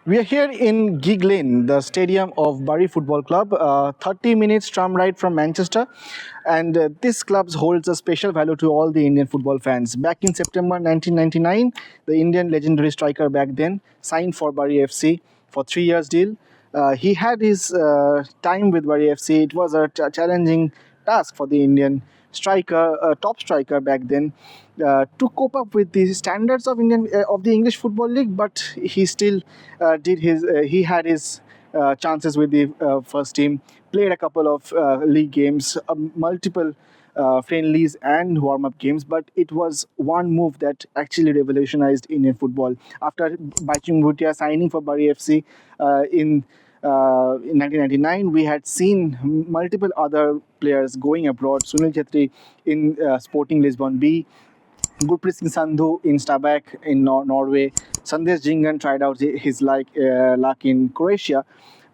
We are here in Gig Lane, the stadium of Bury Football Club, 30 minutes tram ride from Manchester. And this club holds a special value to all the Indian football fans. Back in September 1999, the Indian legendary striker back then signed for Bury AFC for 3 years deal. He had his time with Bury AFC. It was a challenging task for the Indian striker, top striker back then, to cope up with the standards of the English Football League. But he still he had his chances with the first team. Played a couple of league games, multiple friendlies and warm-up games, but it was one move that actually revolutionized Indian football. After Bhaichung Bhutia signing for Bury FC in 1999, we had seen multiple other players going abroad. Sunil Chhetri in Sporting Lisbon B, Gurpreet Singh Sandhu in Stabæk in Norway. Sandesh Jingan tried out his luck in Croatia.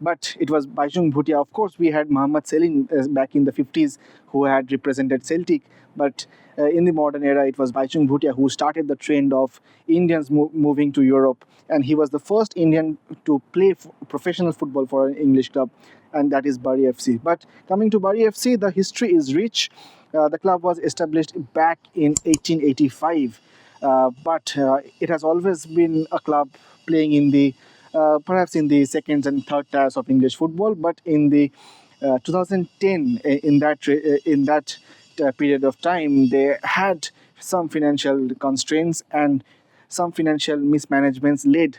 But it was Bhaichung Bhutia. Of course, we had Mohammad Selin back in the 50s who had represented Celtic. But in the modern era, it was Bhaichung Bhutia who started the trend of Indians moving to Europe. And he was the first Indian to play professional football for an English club, and that is Bury FC. But coming to Bury FC, the history is rich. The club was established back in 1885. But it has always been a club playing in the perhaps in the second and third tiers of English football. But in the 2010, in that period of time, they had some financial constraints and some financial mismanagements led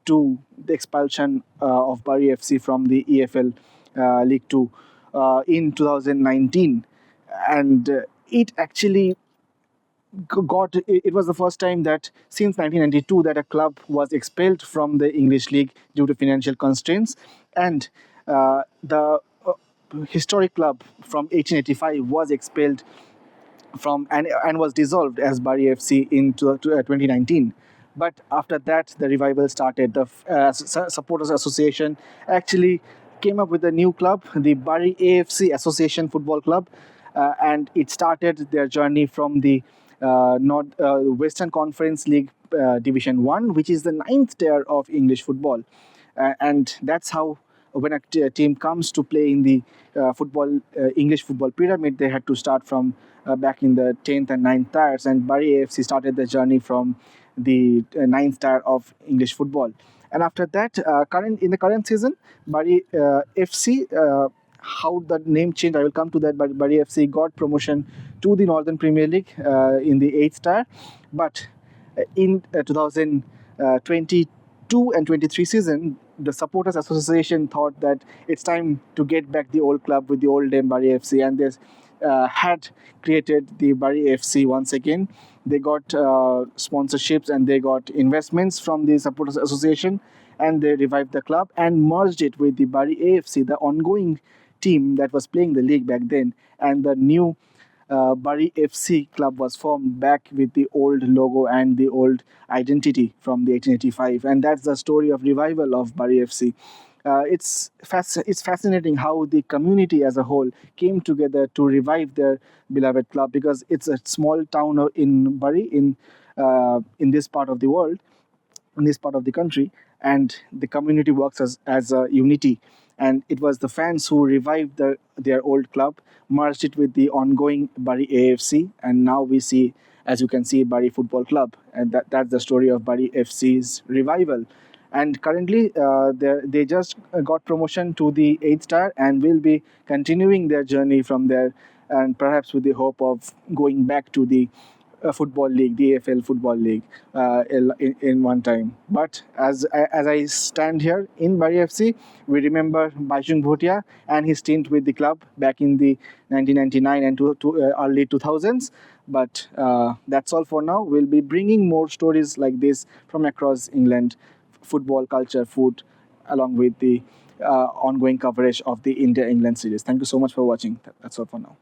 to the expulsion of Bury FC from the EFL League 2 in 2019. And it actually it was the first time that since 1992 that a club was expelled from the English League due to financial constraints, and the historic club from 1885 was expelled from and was dissolved as Bury FC in 2019. But after that, the revival started. The Supporters Association actually came up with a new club, the Bury AFC Association Football Club, and it started their journey from the Western Conference League Division 1, which is the ninth tier of English football. And that's how, when a team comes to play in the English football pyramid, they had to start from back in the 10th and 9th tiers. And Bury AFC started the journey from the 9th tier of English football. And after that, in the current season, Bury FC, how the name changed, I will come to that, but Bury FC got promotion to the Northern Premier League in the 8th tier. But in 2022 and 23 season, the Supporters Association thought that it's time to get back the old club with the old name Bury FC, and they had created the Bury FC once again. They got sponsorships and they got investments from the Supporters Association, and they revived the club and merged it with the Bury AFC, the ongoing team that was playing the league back then. And the new Bury FC club was formed back with the old logo and the old identity from the 1885, and that's the story of revival of Bury FC. It's fascinating how the community as a whole came together to revive their beloved club, because it's a small town in Bury in this part of the world, in this part of the country, and the community works as a unity. And it was the fans who revived their old club, merged it with the ongoing Bury AFC, and now we see, as you can see, Bury Football Club, and that's the story of Bury FC's revival. And currently, they just got promotion to the 8th tier and will be continuing their journey from there, and perhaps with the hope of going back to the football league, the AFL Football League, in one time. But as I stand here in Bury FC, we remember Bhaichung Bhutia and his stint with the club back in the 1999 and early 2000s. But that's all for now. We'll be bringing more stories like this from across England, football, culture, food, along with the ongoing coverage of the India-England series. Thank you so much for watching. That's all for now.